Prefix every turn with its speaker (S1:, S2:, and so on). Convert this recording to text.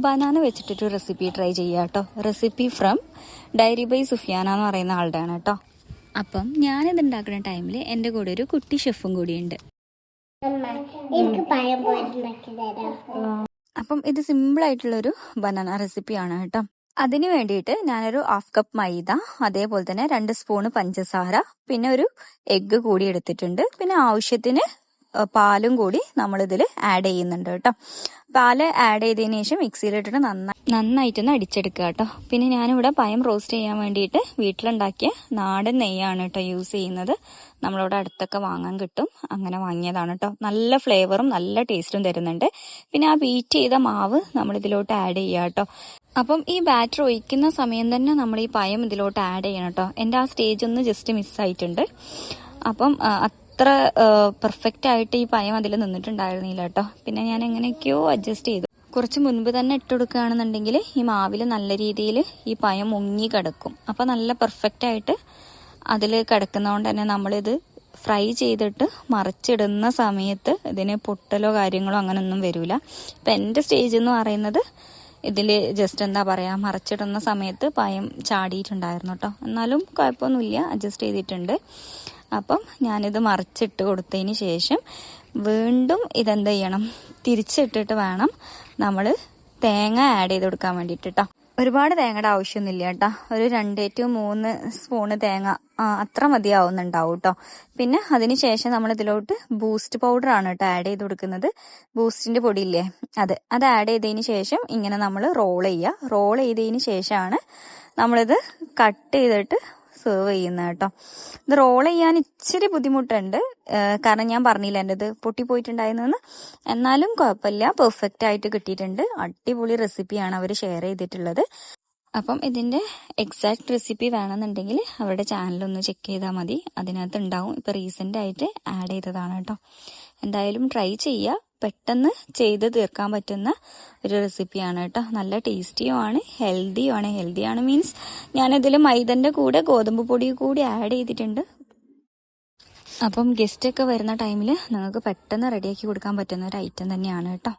S1: Banana വെച്ചിട്ടൊരു recipe try ചെയ്യാം കേട്ടോ. റെസിപ്പി ഫ്രം ഡയറി ബൈ സുഫിയാന എന്ന് പറയുന്ന ആളുടെയാണ് കേട്ടോ. അപ്പം ഞാനിത് ഉണ്ടാക്കുന്ന ടൈമിൽ എൻ്റെ കൂടെ ഒരു കുട്ടി ഷെഫും കൂടിയുണ്ട്. അപ്പം ഇത് സിമ്പിൾ ആയിട്ടുള്ളൊരു ബനാന റെസിപ്പിയാണ് കേട്ടോ. അതിന് വേണ്ടിയിട്ട് ഞാനൊരു 1/2 കപ്പ് മൈദ, അതേപോലെ തന്നെ 2 സ്പൂണ് പഞ്ചസാര, പിന്നെ ഒരു എഗ്ഗ് കൂടി എടുത്തിട്ടുണ്ട്. പിന്നെ ആവശ്യത്തിന് പാലും കൂടി നമ്മളിതിൽ ആഡ് ചെയ്യുന്നുണ്ട് കേട്ടോ. പാല് ആഡ് ചെയ്തതിന് ശേഷം മിക്സിയിലിട്ടിട്ട് നന്നായിട്ടൊന്ന് അടിച്ചെടുക്കുക കേട്ടോ. പിന്നെ ഞാനിവിടെ പഴം റോസ്റ്റ് ചെയ്യാൻ വേണ്ടിയിട്ട് വീട്ടിലുണ്ടാക്കിയ നാടൻ നെയ്യാണ് കേട്ടോ യൂസ് ചെയ്യുന്നത്. നമ്മളിവിടെ അടുത്തൊക്കെ വാങ്ങാൻ കിട്ടും, അങ്ങനെ വാങ്ങിയതാണ് കേട്ടോ. നല്ല ഫ്ലേവറും നല്ല ടേസ്റ്റും തരുന്നുണ്ട്. പിന്നെ ആ ബീറ്റ് ചെയ്ത മാവ് നമ്മൾ ഇതിലോട്ട് ആഡ് ചെയ്യുക കേട്ടോ. അപ്പം ഈ ബാറ്റർ ഒഴിക്കുന്ന സമയം തന്നെ നമ്മൾ ഈ പഴം ഇതിലോട്ട് ആഡ് ചെയ്യണം കേട്ടോ. എൻ്റെ ആ സ്റ്റേജ് ഒന്ന് ജസ്റ്റ് മിസ്സായിട്ടുണ്ട്. അപ്പം അത്ര പെർഫെക്റ്റ് ആയിട്ട് ഈ പഴം അതിൽ നിന്നിട്ടുണ്ടായിരുന്നില്ല കേട്ടോ. പിന്നെ ഞാൻ എങ്ങനെയൊക്കെയോ അഡ്ജസ്റ്റ് ചെയ്തു. കുറച്ച് മുൻപ് തന്നെ ഇട്ട് കൊടുക്കുകയാണെന്നുണ്ടെങ്കിൽ ഈ മാവിൽ നല്ല രീതിയിൽ ഈ പഴം മുങ്ങി കിടക്കും. അപ്പം നല്ല പെർഫെക്റ്റ് ആയിട്ട് അതിൽ കിടക്കുന്നതുകൊണ്ട് തന്നെ നമ്മളിത് ഫ്രൈ ചെയ്തിട്ട് മറിച്ചിടുന്ന സമയത്ത് ഇതിന് പൊട്ടലോ കാര്യങ്ങളോ അങ്ങനെയൊന്നും വരില്ല. ഇപ്പം എൻ്റെ സ്റ്റേജ് എന്ന് പറയുന്നത് ഇതിൽ ജസ്റ്റ് എന്താ പറയുക, മറിച്ചിടുന്ന സമയത്ത് പഴം ചാടിയിട്ടുണ്ടായിരുന്നു കേട്ടോ. എന്നാലും കുഴപ്പമൊന്നുമില്ല, അഡ്ജസ്റ്റ് ചെയ്തിട്ടുണ്ട്. അപ്പം ഞാനിത് മറിച്ചിട്ട് കൊടുത്തതിന് ശേഷം വീണ്ടും ഇതെന്ത് ചെയ്യണം, തിരിച്ചിട്ടിട്ട് വേണം നമ്മൾ തേങ്ങ ആഡ് ചെയ്ത് കൊടുക്കാൻ വേണ്ടിയിട്ട് കേട്ടോ. ഒരുപാട് തേങ്ങയുടെ ആവശ്യമൊന്നുമില്ല കേട്ടോ. ഒരു 2 to 3 സ്പൂണ് തേങ്ങ അത്ര മതിയാവുന്നുണ്ടാവും കേട്ടോ. പിന്നെ അതിന് ശേഷം നമ്മൾ ഇതിലോട്ട് ബൂസ്റ്റ് പൗഡർ ആണ് കേട്ടോ ആഡ് ചെയ്ത് കൊടുക്കുന്നത്. ബൂസ്റ്റിന്റെ പൊടിയില്ലേ, അത് ആഡ് ചെയ്തതിന് ശേഷം ഇങ്ങനെ നമ്മൾ റോൾ ചെയ്തതിന് ശേഷമാണ് നമ്മളിത് കട്ട് ചെയ്തിട്ട് സെർവ് ചെയ്യുന്നത് കേട്ടോ. ഇത് റോൾ ചെയ്യാൻ ഇച്ചിരി ബുദ്ധിമുട്ടുണ്ട്, കാരണം ഞാൻ പറഞ്ഞില്ല എൻ്റെ ഇത് പൊട്ടിപ്പോയിട്ടുണ്ടായിരുന്നെന്ന്. എന്നാലും കുഴപ്പമില്ല, പെർഫെക്റ്റ് ആയിട്ട് കിട്ടിയിട്ടുണ്ട്. അടിപൊളി റെസിപ്പിയാണ് അവർ ഷെയർ ചെയ്തിട്ടുള്ളത്. അപ്പം ഇതിൻ്റെ എക്സാക്ട് റെസിപ്പി വേണമെന്നുണ്ടെങ്കിൽ അവരുടെ ചാനലൊന്ന് ചെക്ക് ചെയ്താൽ മതി, അതിനകത്ത് ഉണ്ടാവും. ഇപ്പം റീസെൻ്റ് ആയിട്ട് ആഡ് ചെയ്തതാണ് കേട്ടോ. എന്തായാലും ട്രൈ ചെയ്യുക, പെട്ടെന്ന് ചെയ്ത് തീർക്കാൻ പറ്റുന്ന ഒരു റെസിപ്പിയാണ് കേട്ടോ. നല്ല ടേസ്റ്റിയുമാണ്, ഹെൽത്തിയുമാണ്. ഹെൽത്തിയാണ് മീൻസ് ഞാനിതിൽ മൈദൻ്റെ കൂടെ ഗോതമ്പ് പൊടി കൂടി ആഡ് ചെയ്തിട്ടുണ്ട്. അപ്പം ഗസ്റ്റൊക്കെ വരുന്ന ടൈമിൽ നിങ്ങൾക്ക് പെട്ടെന്ന് റെഡിയാക്കി കൊടുക്കാൻ പറ്റുന്ന ഒരു ഐറ്റം തന്നെയാണ് കേട്ടോ.